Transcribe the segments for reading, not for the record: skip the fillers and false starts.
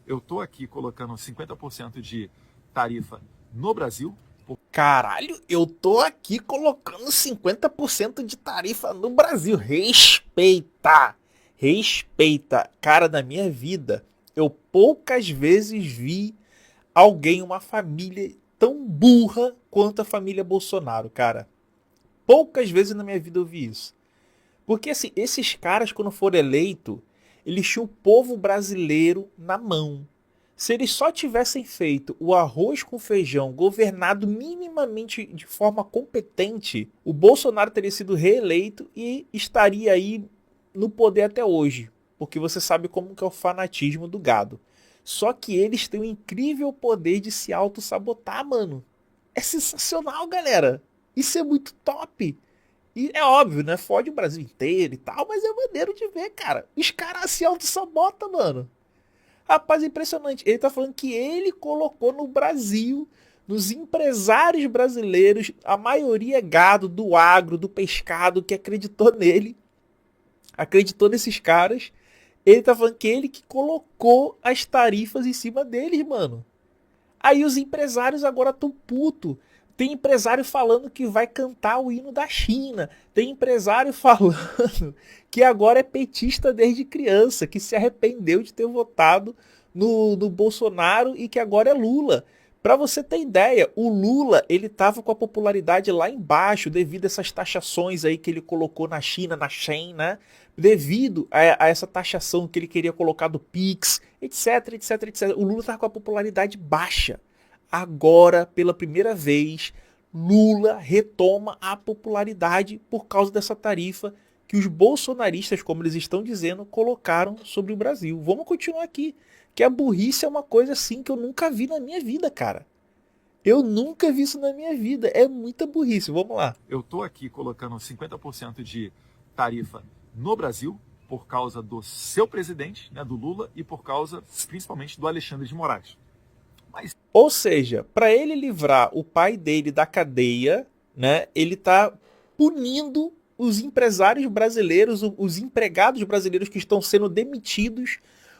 Eu tô aqui colocando 50% de tarifa no Brasil. Caralho, eu tô aqui colocando 50% de tarifa no Brasil. Respeita! Respeita. Cara, na minha vida, eu poucas vezes vi alguém, uma família tão burra quanto a família Bolsonaro, cara. Poucas vezes na minha vida eu vi isso. Porque assim, esses caras, quando foram eleitos, eles tinham o povo brasileiro na mão. Se eles só tivessem feito o arroz com feijão, governado minimamente de forma competente, o Bolsonaro teria sido reeleito e estaria aí no poder até hoje. Porque você sabe como que é o fanatismo do gado. Só que eles têm o incrível poder de se auto-sabotar, mano. É sensacional, galera. Isso é muito top. E é óbvio, né? Fode o Brasil inteiro e tal, mas é maneiro de ver, cara. Os caras se auto-sabotam, mano. Rapaz, é impressionante. Ele tá falando que ele colocou no Brasil, nos empresários brasileiros, a maioria é gado do agro, do pescado, que acreditou nele, acreditou nesses caras. Ele tá falando que ele que colocou as tarifas em cima deles, mano. Aí os empresários agora estão putos. Tem empresário falando que vai cantar o hino da China. Tem empresário falando que agora é petista desde criança, que se arrependeu de ter votado no Bolsonaro e que agora é Lula. Para você ter ideia, o Lula ele estava com a popularidade lá embaixo devido a essas taxações aí que ele colocou na China, na Shein, né? Devido a essa taxação que ele queria colocar do Pix, etc, etc, etc. O Lula estava com a popularidade baixa. Agora, pela primeira vez, Lula retoma a popularidade por causa dessa tarifa que os bolsonaristas, como eles estão dizendo, colocaram sobre o Brasil. Vamos continuar aqui, que a burrice é uma coisa assim que eu nunca vi na minha vida, cara. Eu nunca vi isso na minha vida. É muita burrice. Vamos lá. Eu tô aqui colocando 50% de tarifa no Brasil por causa do seu presidente, né, do Lula, e por causa, principalmente, do Alexandre de Moraes. Ou seja, para ele livrar o pai dele da cadeia, né, ele está punindo os empresários brasileiros, os empregados brasileiros que estão sendo demitidos,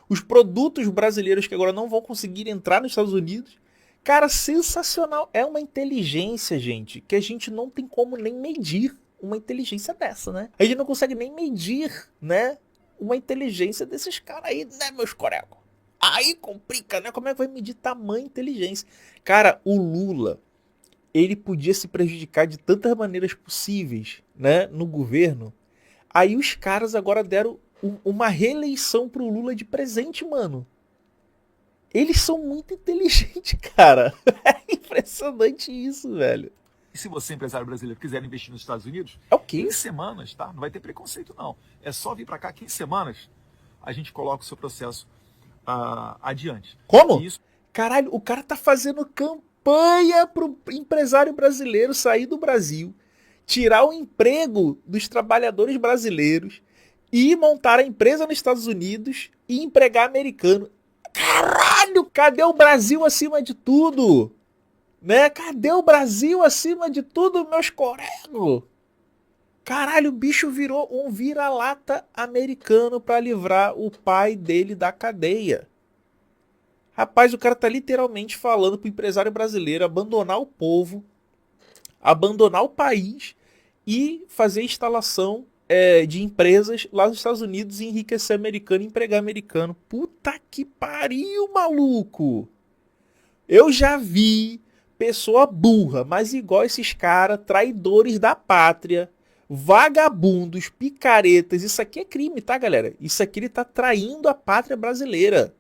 os produtos brasileiros que agora não vão conseguir entrar nos Estados Unidos. Cara, sensacional. É uma inteligência, gente, que a gente não tem como nem medir uma inteligência dessa, né? A gente não consegue nem medir, né, uma inteligência desses caras aí, né, meus colegas? Aí complica, né? Como é que vai medir tamanho e inteligência? Cara, o Lula, ele podia se prejudicar de tantas maneiras possíveis, né, no governo. Aí os caras agora deram uma reeleição pro Lula de presente, mano. Eles são muito inteligentes, cara. É impressionante isso, velho. E se você, empresário brasileiro, quiser investir nos Estados Unidos, É o quê? em semanas, tá? Não vai ter preconceito, não. É só vir para cá que em semanas a gente coloca o seu processo adiante. Como? Isso. Caralho, o cara tá fazendo campanha pro empresário brasileiro sair do Brasil, tirar o emprego dos trabalhadores brasileiros e montar a empresa nos Estados Unidos e empregar americano. Caralho, cadê o Brasil acima de tudo? Né? Cadê o Brasil acima de tudo, meus coregos? Caralho, o bicho virou um vira-lata americano para livrar o pai dele da cadeia. Rapaz, o cara tá literalmente falando pro empresário brasileiro abandonar o povo, abandonar o país e fazer instalação de empresas lá nos Estados Unidos e enriquecer americano e empregar americano. Puta que pariu, maluco! Eu já vi pessoa burra, mas igual esses caras, traidores da pátria, vagabundos, picaretas. Isso aqui é crime, tá, galera? Isso aqui ele tá traindo a pátria brasileira.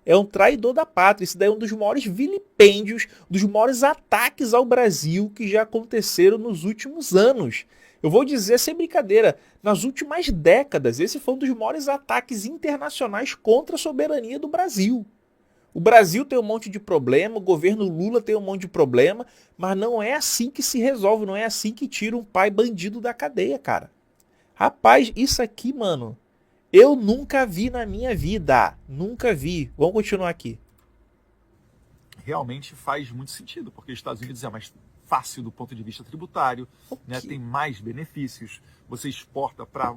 É um traidor da pátria. Isso daí é um dos maiores vilipêndios, dos maiores ataques ao Brasil que já aconteceram nos últimos anos. Eu vou dizer sem brincadeira, nas últimas décadas, esse foi um dos maiores ataques internacionais contra a soberania do Brasil. O Brasil tem um monte de problema, o governo Lula tem um monte de problema, mas não é assim que se resolve, não é assim que tira um pai bandido da cadeia, cara. Rapaz, isso aqui, mano, eu nunca vi na minha vida. Nunca vi. Vamos continuar aqui. Realmente faz muito sentido, porque os Estados Unidos é mais fácil do ponto de vista tributário, né? Ok. Tem mais benefícios, você exporta para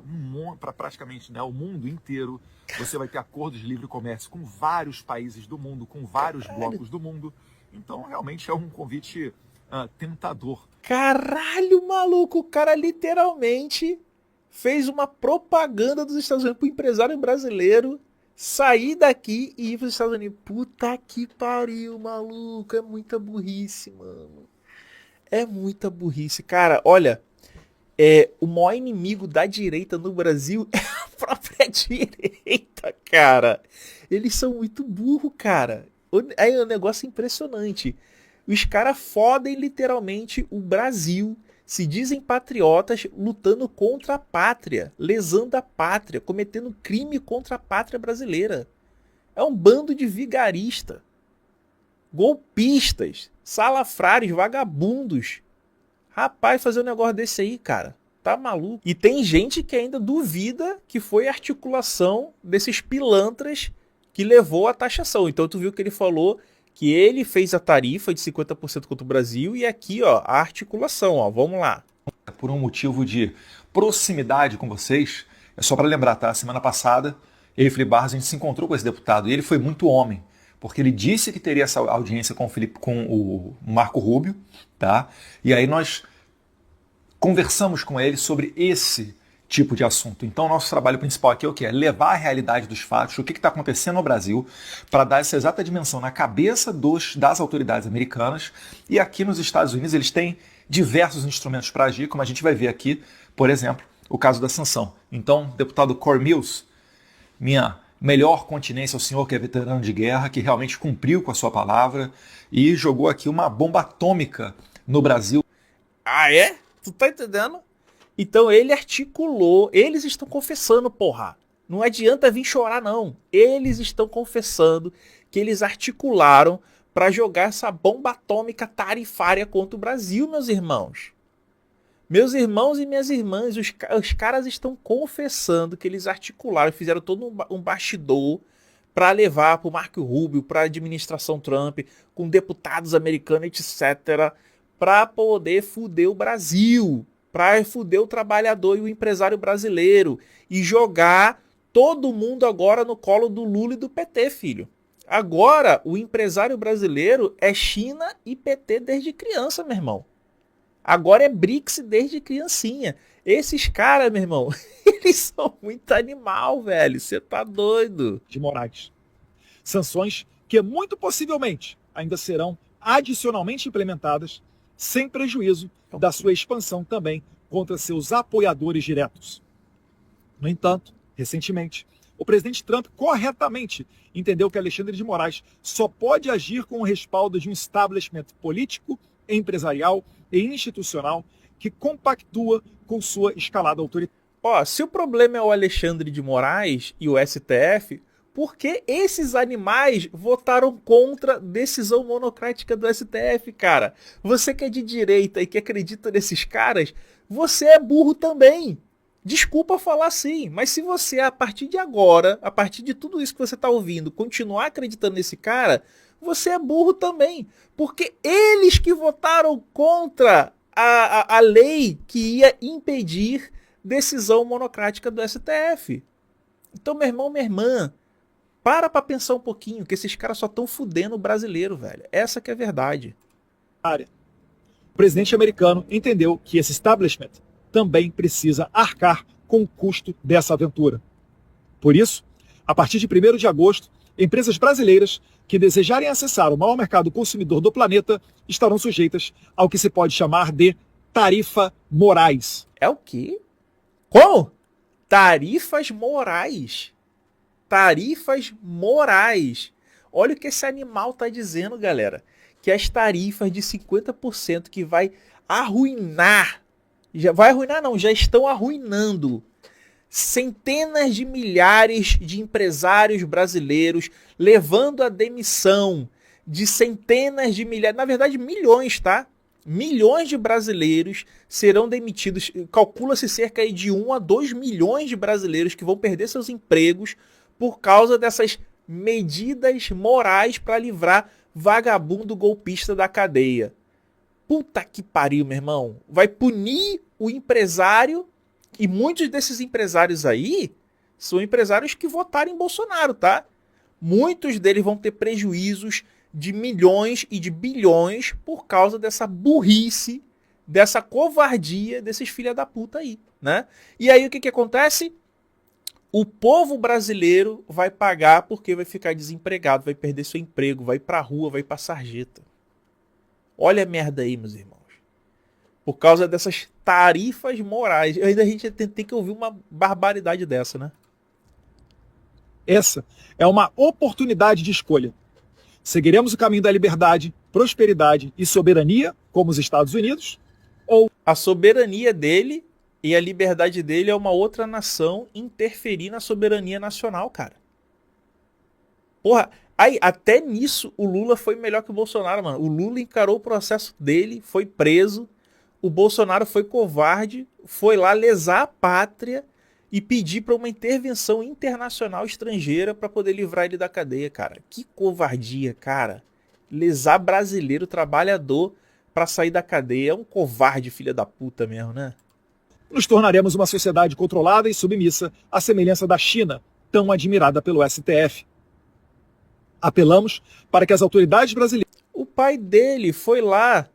praticamente, né, o mundo inteiro, você vai ter acordos de livre comércio com vários países do mundo, com vários blocos do mundo. Então, realmente é um convite tentador. Caralho, maluco, o cara literalmente fez uma propaganda dos Estados Unidos pro empresário brasileiro sair daqui e ir pros Estados Unidos. Puta que pariu, maluco. É muita burrice, mano. É muita burrice. Cara, olha, o maior inimigo da direita no Brasil é a própria direita, cara. Eles são muito burros, cara. É um negócio impressionante. Os caras fodem literalmente o Brasil. Se dizem patriotas lutando contra a pátria, lesando a pátria, cometendo crime contra a pátria brasileira. É um bando de vigarista, golpistas, salafrários, vagabundos. Rapaz, fazer um negócio desse aí, cara, tá maluco. E tem gente que ainda duvida que foi a articulação desses pilantras que levou à taxação. Então tu viu que ele falou que ele fez a tarifa de 50% contra o Brasil e aqui, ó, a articulação, ó, vamos lá. Por um motivo de proximidade com vocês, é só para lembrar, tá? Semana passada, eu e Felipe Barros, a gente se encontrou com esse deputado e ele foi muito homem, porque ele disse que teria essa audiência com o Marco Rubio, tá? E aí nós conversamos com ele sobre esse tipo de assunto. Então, nosso trabalho principal aqui é o quê? É levar a realidade dos fatos, o que está acontecendo no Brasil, para dar essa exata dimensão na cabeça das autoridades americanas. E aqui nos Estados Unidos eles têm diversos instrumentos para agir, como a gente vai ver aqui, por exemplo, o caso da sanção. Então, deputado Corey Mills, minha melhor continência ao senhor que é veterano de guerra, que realmente cumpriu com a sua palavra e jogou aqui uma bomba atômica no Brasil. Ah, é? Tu tá entendendo? Então ele articulou, eles estão confessando, porra. Não adianta vir chorar, não. Eles estão confessando que eles articularam para jogar essa bomba atômica tarifária contra o Brasil, meus irmãos. Meus irmãos e minhas irmãs, os caras estão confessando que eles articularam, fizeram todo um bastidor para levar para o Marco Rubio, para a administração Trump, com deputados americanos, etc., para poder fuder o Brasil, para fuder o trabalhador e o empresário brasileiro e jogar todo mundo agora no colo do Lula e do PT, filho. Agora, o empresário brasileiro é China e PT desde criança, meu irmão. Agora é BRICS desde criancinha. Esses caras, meu irmão, eles são muito animal, velho. Você tá doido. De Moraes. Sanções que muito possivelmente ainda serão adicionalmente implementadas sem prejuízo da sua expansão também contra seus apoiadores diretos. No entanto, recentemente, o presidente Trump corretamente entendeu que Alexandre de Moraes só pode agir com o respaldo de um establishment político, empresarial e institucional que compactua com sua escalada autoritária. Ó, se o problema é o Alexandre de Moraes e o STF, por que esses animais votaram contra a decisão monocrática do STF, cara? Você que é de direita e que acredita nesses caras, você é burro também. Desculpa falar assim, mas se você, a partir de agora, a partir de tudo isso que você está ouvindo, continuar acreditando nesse cara, você é burro também. Porque eles que votaram contra a lei que ia impedir decisão monocrática do STF. Então, meu irmão, minha irmã, para pensar um pouquinho, que esses caras só estão fudendo o brasileiro, velho. Essa que é a verdade. O presidente americano entendeu que esse establishment também precisa arcar com o custo dessa aventura. Por isso, a partir de 1º de agosto, empresas brasileiras que desejarem acessar o maior mercado consumidor do planeta estarão sujeitas ao que se pode chamar de tarifa morais. É o quê? Como? Tarifas morais. Tarifas morais. Olha o que esse animal tá dizendo, galera. Que as tarifas de 50% que vai arruinar, já estão arruinando centenas de milhares de empresários brasileiros, levando à demissão de centenas de milhares, na verdade milhões, tá? Milhões de brasileiros serão demitidos, calcula-se cerca de 1 a 2 milhões de brasileiros que vão perder seus empregos por causa dessas medidas morais para livrar vagabundo golpista da cadeia. Puta que pariu, meu irmão. Vai punir o empresário, e muitos desses empresários aí são empresários que votaram em Bolsonaro, tá? Muitos deles vão ter prejuízos de milhões e de bilhões por causa dessa burrice, dessa covardia desses filha da puta aí, né? E aí o que acontece? O povo brasileiro vai pagar porque vai ficar desempregado, vai perder seu emprego, vai pra rua, vai pra sarjeta. Olha a merda aí, meus irmãos. Por causa dessas tarifas morais. Ainda a gente tem que ouvir uma barbaridade dessa, né? Essa é uma oportunidade de escolha. Seguiremos o caminho da liberdade, prosperidade e soberania, como os Estados Unidos, ou a soberania dele e a liberdade dele é uma outra nação interferir na soberania nacional, cara. Porra, aí, até nisso o Lula foi melhor que o Bolsonaro, mano. O Lula encarou o processo dele, foi preso. O Bolsonaro foi covarde, foi lá lesar a pátria e pedir para uma intervenção internacional estrangeira para poder livrar ele da cadeia, cara. Que covardia, cara. Lesar brasileiro trabalhador para sair da cadeia. É um covarde, filha da puta mesmo, né? nos tornaremos uma sociedade controlada e submissa, à semelhança da China, tão admirada pelo STF. Apelamos para que as autoridades brasileiras... O pai dele foi lá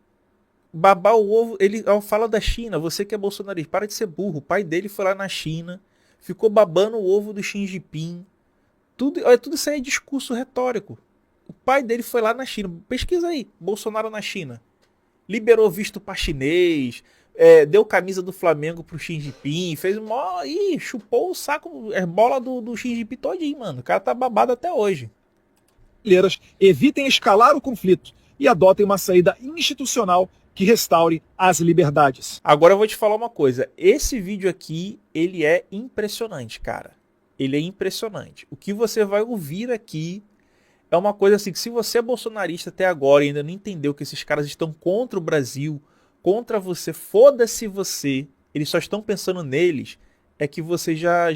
babar o ovo, ele fala da China, você que é bolsonarista, para de ser burro. O pai dele foi lá na China, ficou babando o ovo do Xi Jinping. Tudo isso aí é discurso retórico. O pai dele foi lá na China. Pesquisa aí, Bolsonaro na China. Liberou visto para chinês, deu camisa do Flamengo pro Xi Jinping, fez mó... Ih, chupou o saco, bola do Xi Jinping todinho, mano. O cara tá babado até hoje. Evitem escalar o conflito e adotem uma saída institucional que restaure as liberdades. Agora eu vou te falar uma coisa. Esse vídeo aqui, ele é impressionante, cara. Ele é impressionante. O que você vai ouvir aqui é uma coisa assim, que se você é bolsonarista até agora e ainda não entendeu que esses caras estão contra o Brasil, contra você, foda-se você, eles só estão pensando neles, é que você já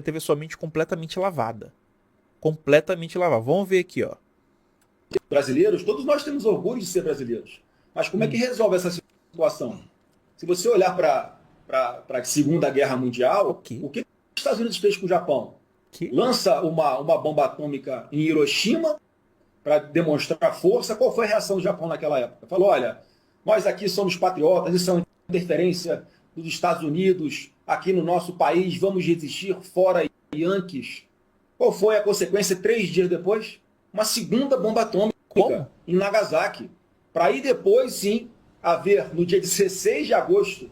teve a sua mente completamente lavada. Completamente lavada. Vamos ver aqui, ó. Brasileiros, todos nós temos orgulho de ser brasileiros. Mas como é que resolve essa situação? Se você olhar para a Segunda Guerra Mundial, o que os Estados Unidos fez com o Japão? Lança uma bomba atômica em Hiroshima para demonstrar força. Qual foi a reação do Japão naquela época? Falou, olha, nós aqui somos patriotas, isso é uma interferência dos Estados Unidos aqui no nosso país, vamos resistir fora Yankees. Qual foi a consequência 3 dias depois? Uma segunda bomba atômica em Nagasaki. Para aí depois, sim, haver, no dia 16 de agosto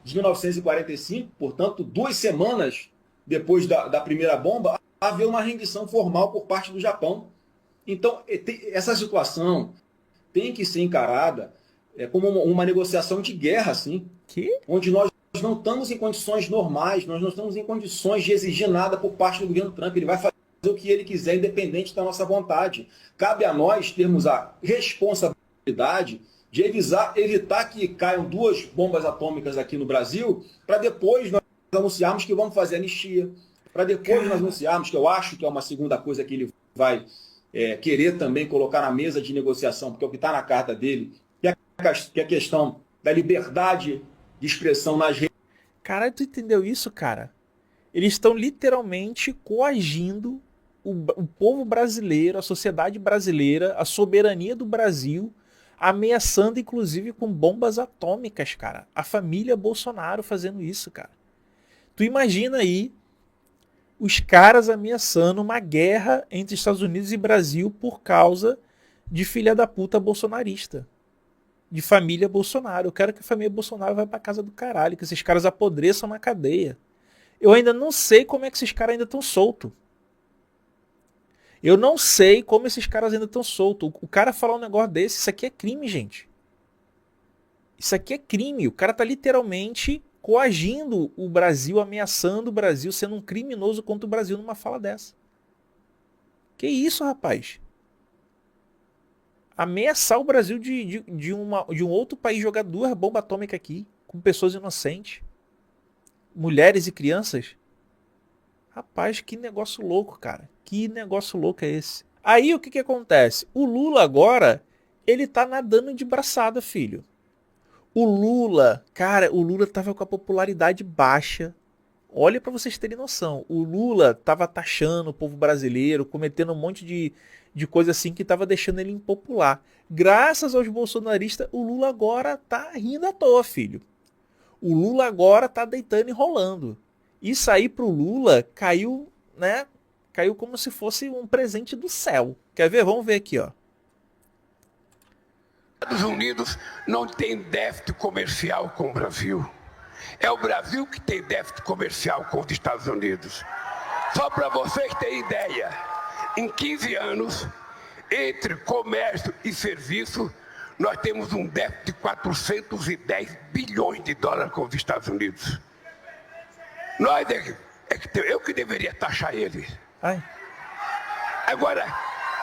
de 1945, portanto, 2 semanas depois da primeira bomba, haver uma rendição formal por parte do Japão. Então, essa situação tem que ser encarada como uma negociação de guerra, assim, onde nós não estamos em condições normais, nós não estamos em condições de exigir nada por parte do governo Trump. Ele vai fazer o que ele quiser, independente da nossa vontade. Cabe a nós termos a responsabilidade de evitar que caiam 2 bombas atômicas aqui no Brasil, para depois nós anunciarmos que vamos fazer anistia, para depois nós anunciarmos, que eu acho que é uma segunda coisa que ele vai querer também colocar na mesa de negociação, porque é o que está na carta dele, que é a questão da liberdade de expressão nas redes. Caralho, tu entendeu isso, cara? Eles estão literalmente coagindo o povo brasileiro, a sociedade brasileira, a soberania do Brasil, ameaçando inclusive com bombas atômicas, cara. A família Bolsonaro fazendo isso, cara. Tu imagina aí os caras ameaçando uma guerra entre Estados Unidos e Brasil por causa de filha da puta bolsonarista. De família Bolsonaro. Eu quero que a família Bolsonaro vá pra casa do caralho, que esses caras apodreçam na cadeia. Eu ainda não sei como é que esses caras ainda estão soltos. Eu não sei como esses caras ainda estão soltos. O cara falar um negócio desse, isso aqui é crime, gente. Isso aqui é crime. O cara tá literalmente coagindo o Brasil, ameaçando o Brasil, sendo um criminoso contra o Brasil numa fala dessa. Que isso, rapaz? Ameaçar o Brasil de um outro país jogar 2 bombas atômicas aqui, com pessoas inocentes, mulheres e crianças. Rapaz, que negócio louco, cara. Que negócio louco é esse? Aí o que acontece? O Lula agora, ele tá nadando de braçada, filho. O Lula, cara, o Lula tava com a popularidade baixa. Olha pra vocês terem noção. O Lula tava taxando o povo brasileiro, cometendo um monte de coisa assim que tava deixando ele impopular. Graças aos bolsonaristas, o Lula agora tá rindo à toa, filho. O Lula agora tá deitando e rolando. Isso aí pro Lula caiu, né? Caiu como se fosse um presente do céu. Quer ver? Vamos ver aqui, ó. Estados Unidos não tem déficit comercial com o Brasil. É o Brasil que tem déficit comercial com os Estados Unidos. Só para vocês terem ideia, em 15 anos, entre comércio e serviço, nós temos um déficit de 410 bilhões de dólares com os Estados Unidos. Nós eu que deveria taxar eles. Ai. Agora,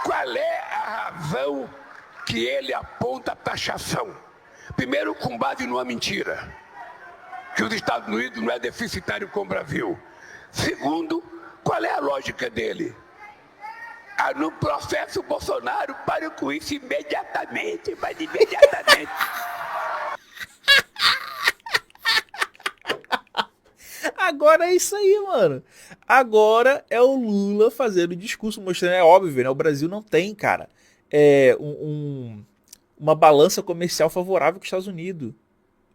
qual é a razão que ele aponta a taxação? Primeiro, com base numa mentira, que os Estados Unidos não é deficitário com o Brasil. Segundo, qual é a lógica dele? No processo Bolsonaro, pare com isso imediatamente, mas imediatamente. Agora é isso aí, mano. Agora é o Lula fazendo o discurso, mostrando, é óbvio, né? O Brasil não tem, cara, uma balança comercial favorável com os Estados Unidos.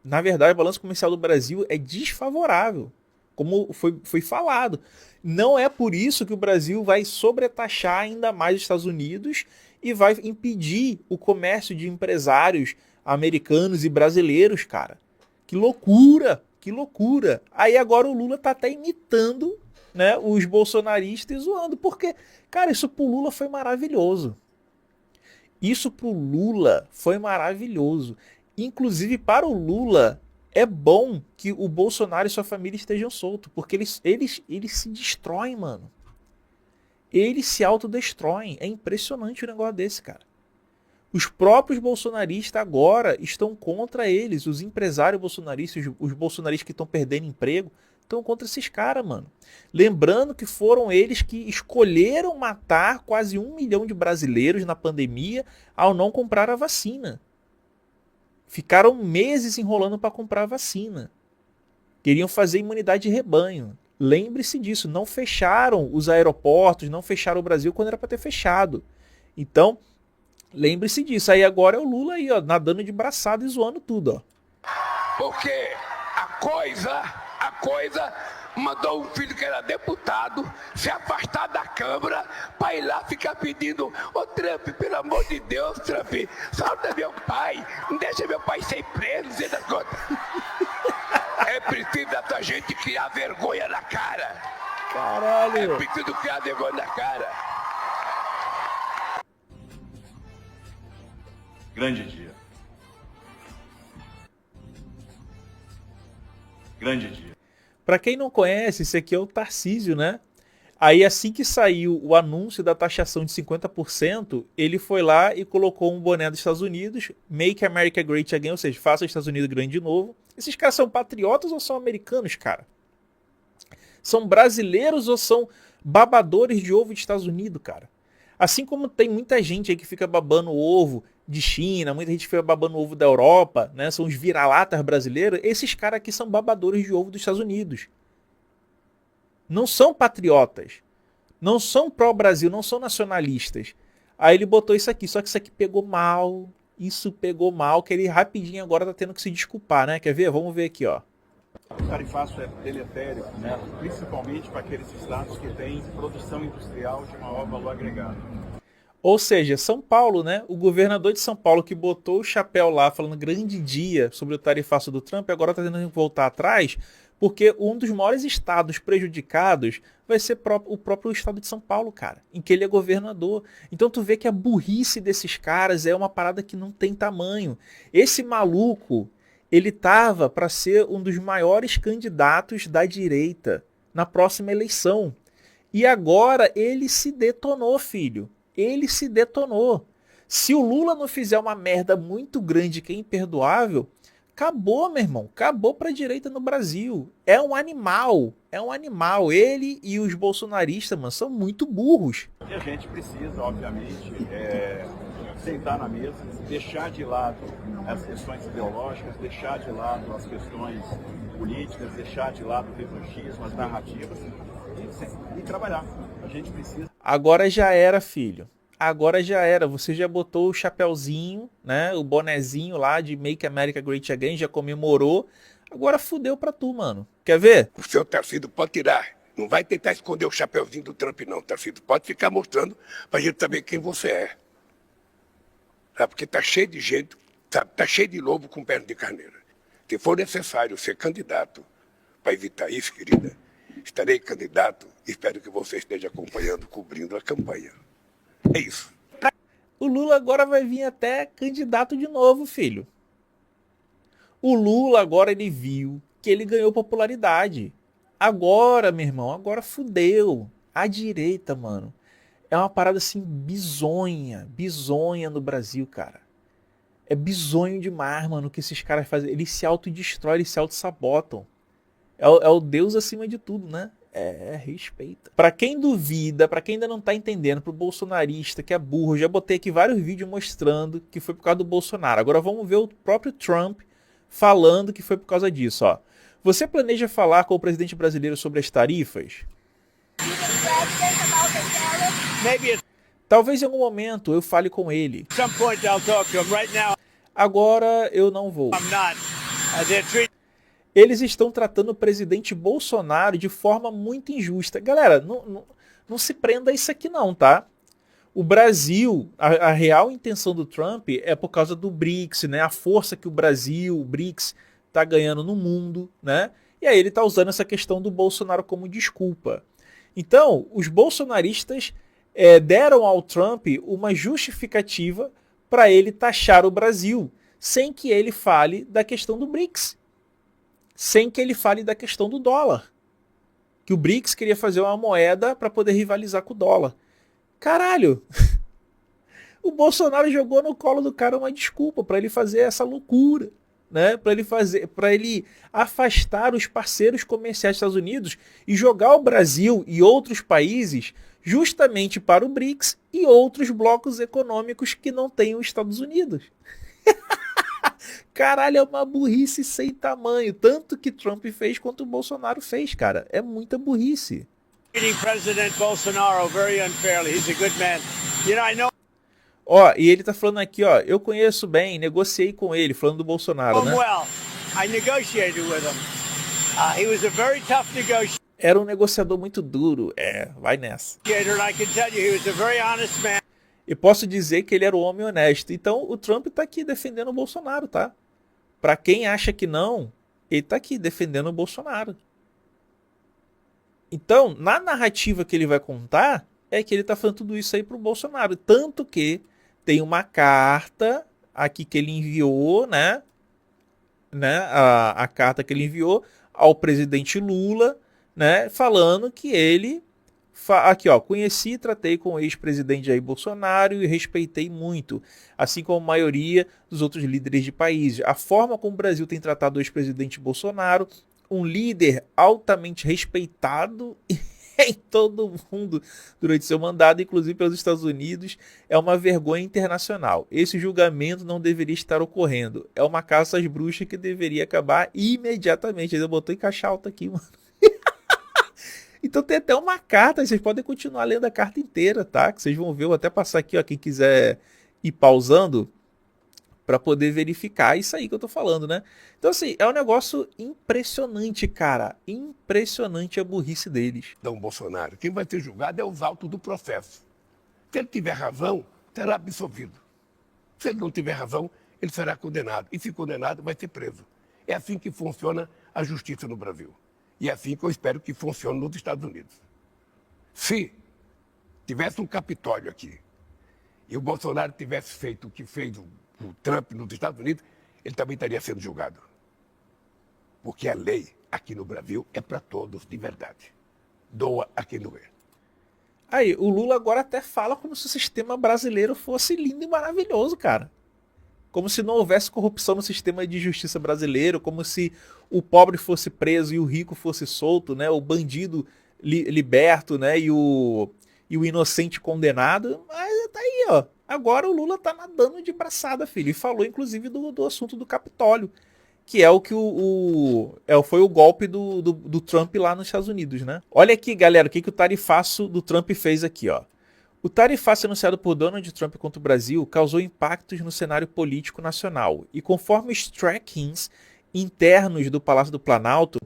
Na verdade, a balança comercial do Brasil é desfavorável, como foi falado. Não é por isso que o Brasil vai sobretaxar ainda mais os Estados Unidos e vai impedir o comércio de empresários americanos e brasileiros, cara. Que loucura! Que loucura! Aí agora o Lula tá até imitando, né, os bolsonaristas e zoando, porque, cara, isso pro Lula foi maravilhoso. Isso pro Lula foi maravilhoso. Inclusive, para o Lula, é bom que o Bolsonaro e sua família estejam soltos, porque eles se destroem, mano. Eles se autodestroem. É impressionante um negócio desse, cara. Os próprios bolsonaristas agora estão contra eles. Os empresários bolsonaristas, os bolsonaristas que estão perdendo emprego, estão contra esses caras, mano. Lembrando que foram eles que escolheram matar quase 1 milhão de brasileiros na pandemia ao não comprar a vacina. Ficaram meses enrolando para comprar a vacina. Queriam fazer imunidade de rebanho. Lembre-se disso. Não fecharam os aeroportos, não fecharam o Brasil quando era para ter fechado. Então, lembre-se disso. Aí agora é o Lula aí, ó, nadando de braçada e zoando tudo, ó. Porque a coisa mandou um filho que era deputado se afastar da Câmara para ir lá ficar pedindo: ô Trump, pelo amor de Deus, Trump, solta meu pai, não deixa meu pai ser preso, não sei das contas. É preciso essa gente criar vergonha na cara. Caralho. É preciso criar vergonha na cara. Grande dia. Grande dia. Para quem não conhece, esse aqui é o Tarcísio, né? Aí assim que saiu o anúncio da taxação de 50%, ele foi lá e colocou um boné dos Estados Unidos, Make America Great Again, ou seja, faça os Estados Unidos grande de novo. Esses caras são patriotas ou são americanos, cara? São brasileiros ou são babadores de ovo dos Estados Unidos, cara? Assim como tem muita gente aí que fica babando ovo de China, muita gente fica babando ovo da Europa, né? São os vira-latas brasileiros. Esses caras aqui são babadores de ovo dos Estados Unidos. Não são patriotas. Não são pró-Brasil, não são nacionalistas. Aí ele botou isso aqui, só que isso aqui pegou mal. Isso pegou mal, que ele rapidinho agora tá tendo que se desculpar, né? Quer ver? Vamos ver aqui, ó. O tarifaço é deletério, né? Principalmente para aqueles estados que têm produção industrial de maior valor agregado. Ou seja, São Paulo, né? O governador de São Paulo que botou o chapéu lá falando grande dia sobre o tarifaço do Trump, agora está tentando voltar atrás, porque um dos maiores estados prejudicados vai ser o próprio estado de São Paulo, cara, em que ele é governador. Então tu vê que a burrice desses caras é uma parada que não tem tamanho. Esse maluco, ele tava para ser um dos maiores candidatos da direita na próxima eleição. E agora ele se detonou, filho. Ele se detonou. Se o Lula não fizer uma merda muito grande que é imperdoável, acabou, meu irmão. Acabou pra direita no Brasil. É um animal. É um animal. Ele e os bolsonaristas, mano, são muito burros. E a gente precisa, obviamente, sentar na mesa, deixar de lado as questões ideológicas, deixar de lado as questões políticas, deixar de lado o revanchismo, as narrativas e trabalhar. A gente precisa. Agora já era, filho. Agora já era. Você já botou o chapéuzinho, né? O bonezinho lá de Make America Great Again, já comemorou. Agora fudeu pra tu, mano. Quer ver? O seu Tarcísio pode tirar. Não vai tentar esconder o chapeuzinho do Trump, não, Tarcísio. Pode ficar mostrando pra gente saber quem você é. Tá? Porque tá cheio de gente, tá cheio de lobo com perna de carneira. Se for necessário ser candidato para evitar isso, querida, estarei candidato e espero que você esteja acompanhando, cobrindo a campanha. É isso. O Lula agora vai vir até candidato de novo, filho. O Lula agora ele viu que ele ganhou popularidade. Agora, meu irmão, agora fudeu. A direita, mano, é uma parada assim bizonha no Brasil, cara. É bizonho demais, mano, o que esses caras fazem. Eles se autodestroem, eles se autossabotam. É o Deus acima de tudo, né? Respeita. Pra quem duvida, pra quem ainda não tá entendendo, pro bolsonarista que é burro, já botei aqui vários vídeos mostrando que foi por causa do Bolsonaro. Agora vamos ver o próprio Trump falando que foi por causa disso, ó. Você planeja falar com o presidente brasileiro sobre as tarifas? Talvez em algum momento eu fale com ele. Agora eu não vou. Eles estão tratando o presidente Bolsonaro de forma muito injusta. Galera, não se prenda a isso aqui não, tá? O Brasil, a real intenção do Trump é por causa do BRICS, né? A força que o Brasil, o BRICS, tá ganhando no mundo, né? E aí ele tá usando essa questão do Bolsonaro como desculpa. Então, os bolsonaristas deram ao Trump uma justificativa para ele taxar o Brasil, sem que ele fale da questão do BRICS. Sem que ele fale da questão do dólar. Que o BRICS queria fazer uma moeda para poder rivalizar com o dólar. Caralho! O Bolsonaro jogou no colo do cara uma desculpa para ele fazer essa loucura, né? Para ele afastar os parceiros comerciais dos Estados Unidos e jogar o Brasil e outros países justamente para o BRICS e outros blocos econômicos que não têm os Estados Unidos. Caralho, é uma burrice sem tamanho. Tanto que Trump fez quanto o Bolsonaro fez, cara. É muita burrice. Ó, e ele tá falando aqui, ó. Eu conheço bem, negociei com ele, falando do Bolsonaro, né? Era um negociador muito duro. Vai nessa. E posso dizer que ele era um homem honesto. Então o Trump tá aqui defendendo o Bolsonaro, tá? Pra quem acha que não, ele tá aqui defendendo o Bolsonaro. Então, na narrativa que ele vai contar, é que ele tá falando tudo isso aí pro Bolsonaro. Tanto que tem uma carta aqui que ele enviou, né? A carta que ele enviou ao presidente Lula, né? Falando que ele... Aqui, ó, conheci e tratei com o ex-presidente Jair Bolsonaro e respeitei muito, assim como a maioria dos outros líderes de países. A forma como o Brasil tem tratado o ex-presidente Bolsonaro, um líder altamente respeitado em todo o mundo durante seu mandato, inclusive pelos Estados Unidos, é uma vergonha internacional. Esse julgamento não deveria estar ocorrendo. É uma caça às bruxas que deveria acabar imediatamente. Ele botou em caixa alta aqui, mano. Então tem até uma carta, vocês podem continuar lendo a carta inteira, tá? Que vocês vão ver, eu vou até passar aqui, ó, quem quiser ir pausando para poder verificar isso aí que eu tô falando, né? Então assim, é um negócio impressionante, cara. Impressionante a burrice deles. Então, Bolsonaro, quem vai ser julgado é os autos do processo. Se ele tiver razão, será absolvido. Se ele não tiver razão, ele será condenado. E se condenado, vai ser preso. É assim que funciona a justiça no Brasil. E é assim que eu espero que funcione nos Estados Unidos. Se tivesse um Capitólio aqui e o Bolsonaro tivesse feito o que fez o Trump nos Estados Unidos, ele também estaria sendo julgado. Porque a lei aqui no Brasil é para todos de verdade. Doa a quem doer. Aí, o Lula agora até fala como se o sistema brasileiro fosse lindo e maravilhoso, cara. Como se não houvesse corrupção no sistema de justiça brasileiro, como se o pobre fosse preso e o rico fosse solto, né? O bandido liberto, né? E o e o inocente condenado. Mas tá aí, ó. Agora o Lula tá nadando de braçada, filho. E falou, inclusive, do assunto do Capitólio, que é o que foi o golpe do Trump lá nos Estados Unidos, né? Olha aqui, galera, o que o tarifaço do Trump fez aqui, ó. O tarifaço anunciado por Donald Trump contra o Brasil causou impactos no cenário político nacional. E conforme os trackings internos do Palácio do Planalto,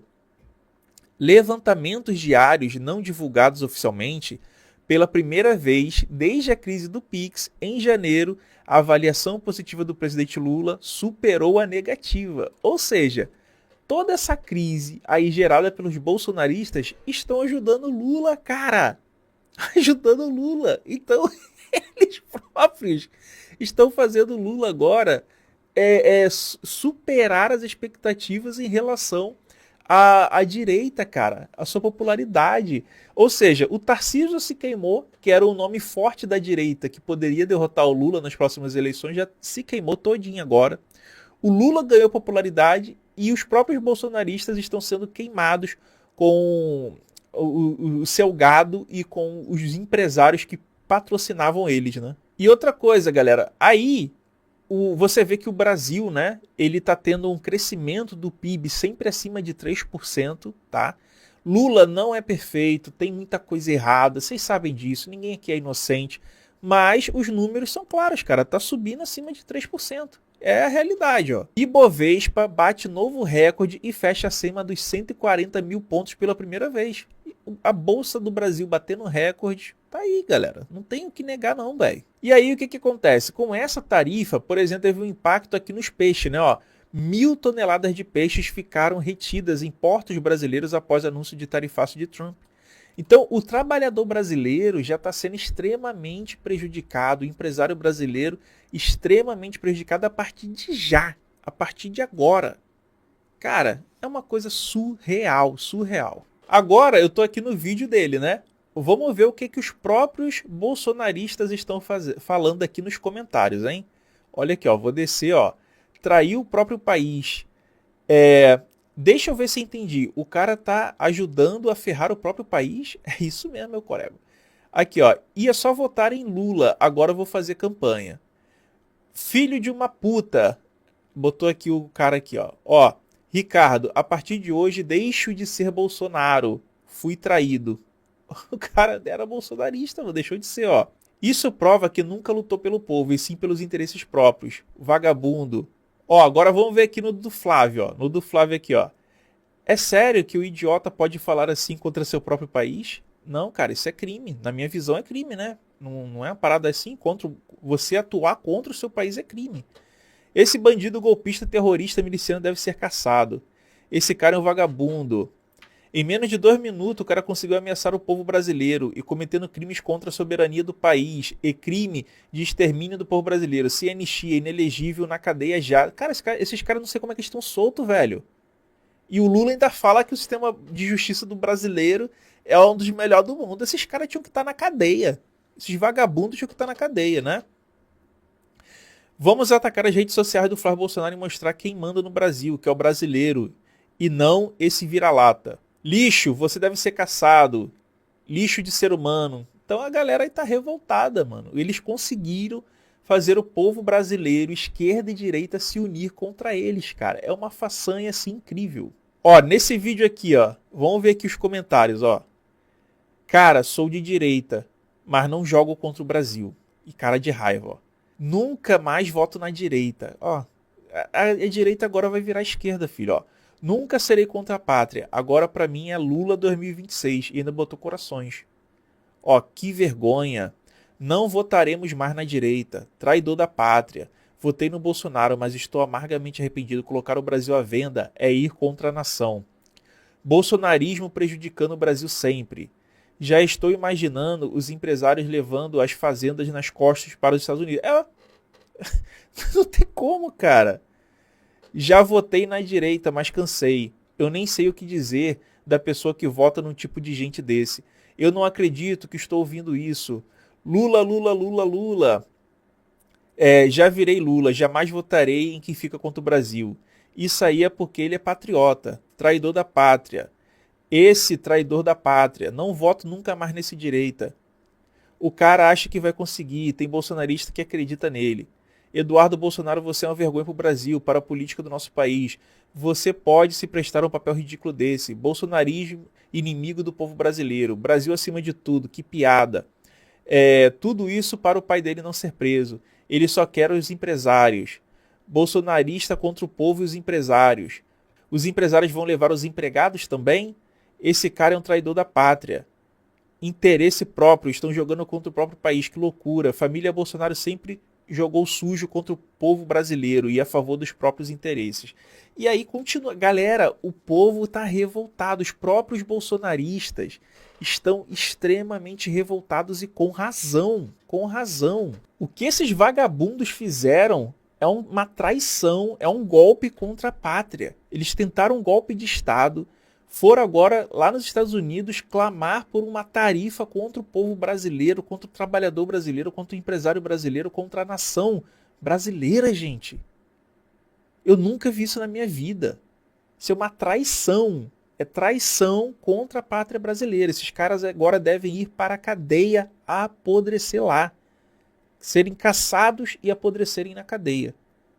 levantamentos diários não divulgados oficialmente, pela primeira vez desde a crise do Pix, em janeiro, a avaliação positiva do presidente Lula superou a negativa. Ou seja, toda essa crise aí gerada pelos bolsonaristas estão ajudando Lula, cara. Ajudando o Lula. Então, eles próprios estão fazendo o Lula agora superar as expectativas em relação à direita, cara. A sua popularidade. Ou seja, o Tarcísio se queimou, que era o nome forte da direita, que poderia derrotar o Lula nas próximas eleições, já se queimou todinho agora. O Lula ganhou popularidade e os próprios bolsonaristas estão sendo queimados com o seu gado e com os empresários que patrocinavam eles, né? E outra coisa, galera, aí você vê que o Brasil, né, ele tá tendo um crescimento do PIB sempre acima de 3%, tá? Lula não é perfeito, tem muita coisa errada, vocês sabem disso, ninguém aqui é inocente, mas os números são claros, cara, tá subindo acima de 3%. É a realidade, ó. Ibovespa bate novo recorde e fecha acima dos 140 mil pontos pela primeira vez. A Bolsa do Brasil batendo recorde, tá aí, galera. Não tem o que negar não, velho. E aí, o que acontece? Com essa tarifa, por exemplo, teve um impacto aqui nos peixes, né? Ó, 1.000 toneladas de peixes ficaram retidas em portos brasileiros após anúncio de tarifaço de Trump. Então, o trabalhador brasileiro já está sendo extremamente prejudicado, o empresário brasileiro extremamente prejudicado a partir de já, a partir de agora. Cara, é uma coisa surreal, surreal. Agora, eu estou aqui no vídeo dele, né? Vamos ver o que os próprios bolsonaristas estão falando aqui nos comentários, hein? Olha aqui, ó, vou descer, ó. Traiu o próprio país. Deixa eu ver se entendi. O cara tá ajudando a ferrar o próprio país? É isso mesmo, meu colega. Aqui, ó. Ia só votar em Lula, agora eu vou fazer campanha. Filho de uma puta. Botou aqui o cara aqui, ó. Ó, Ricardo, a partir de hoje deixo de ser Bolsonaro. Fui traído. O cara era bolsonarista, não deixou de ser, ó. Isso prova que nunca lutou pelo povo, e sim pelos interesses próprios. Vagabundo. Ó, agora vamos ver aqui no do Flávio, ó. No do Flávio aqui, ó. É sério que o idiota pode falar assim contra seu próprio país? Não, cara, isso é crime. Na minha visão é crime, né? Não é uma parada assim. Você atuar contra o seu país é crime. Esse bandido golpista, terrorista, miliciano deve ser caçado. Esse cara é um vagabundo. Em menos de 2 minutos, o cara conseguiu ameaçar o povo brasileiro e cometendo crimes contra a soberania do país e crime de extermínio do povo brasileiro. Se anistia, inelegível, na cadeia já. Cara, esses caras não sei como é que estão soltos, velho. E o Lula ainda fala que o sistema de justiça do brasileiro é um dos melhores do mundo. Esses caras tinham que estar na cadeia. Esses vagabundos tinham que estar na cadeia, né? Vamos atacar as redes sociais do Flávio Bolsonaro e mostrar quem manda no Brasil, que é o brasileiro, e não esse vira-lata. Lixo, você deve ser caçado. Lixo de ser humano. Então a galera aí tá revoltada, mano. Eles conseguiram fazer o povo brasileiro, esquerda e direita, se unir contra eles, cara. É uma façanha, assim, incrível. Ó, nesse vídeo aqui, ó. Vamos ver aqui os comentários, ó. Cara, sou de direita, mas não jogo contra o Brasil. E cara de raiva, ó. Nunca mais voto na direita. Ó, a direita agora vai virar esquerda, filho, ó. Nunca serei contra a pátria. Agora pra mim é Lula 2026. E ainda botou corações. Ó, que vergonha. Não votaremos mais na direita. Traidor da pátria. Votei no Bolsonaro, mas estou amargamente arrependido. Colocar o Brasil à venda é ir contra a nação. Bolsonarismo prejudicando o Brasil sempre. Já estou imaginando os empresários levando as fazendas nas costas para os Estados Unidos. Não tem como, cara. Já votei na direita, mas cansei. Eu nem sei o que dizer da pessoa que vota num tipo de gente desse. Eu não acredito que estou ouvindo isso. Lula, Lula, Lula, Lula. Já virei Lula, jamais votarei em quem fica contra o Brasil. Isso aí é porque ele é patriota, traidor da pátria. Esse traidor da pátria. Não voto nunca mais nesse direita. O cara acha que vai conseguir, tem bolsonarista que acredita nele. Eduardo Bolsonaro, você é uma vergonha para o Brasil, para a política do nosso país. Você pode se prestar a um papel ridículo desse. Bolsonarismo, inimigo do povo brasileiro. Brasil acima de tudo, que piada. Tudo isso para o pai dele não ser preso. Ele só quer os empresários. Bolsonarista contra o povo e os empresários. Os empresários vão levar os empregados também? Esse cara é um traidor da pátria. Interesse próprio, estão jogando contra o próprio país, que loucura. Família Bolsonaro sempre jogou sujo contra o povo brasileiro e a favor dos próprios interesses. E aí continua. Galera, o povo está revoltado. Os próprios bolsonaristas estão extremamente revoltados e com razão. Com razão. O que esses vagabundos fizeram é uma traição, é um golpe contra a pátria. Eles tentaram um golpe de Estado, foram agora lá nos Estados Unidos clamar por uma tarifa contra o povo brasileiro, contra o trabalhador brasileiro, contra o empresário brasileiro, contra a nação brasileira, gente. Eu nunca vi isso na minha vida. Isso é uma traição. É traição contra a pátria brasileira. Esses caras agora devem ir para a cadeia a apodrecer lá. Serem caçados e apodrecerem na cadeia.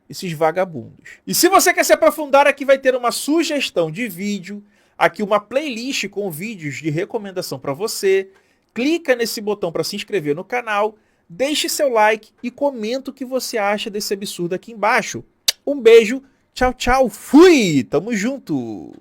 Esses vagabundos. E se você quer se aprofundar, aqui vai ter uma sugestão de vídeo, aqui uma playlist com vídeos de recomendação para você. Clica nesse botão para se inscrever no canal, deixe seu like e comenta o que você acha desse absurdo aqui embaixo. Um beijo, tchau, tchau, fui! Tamo junto!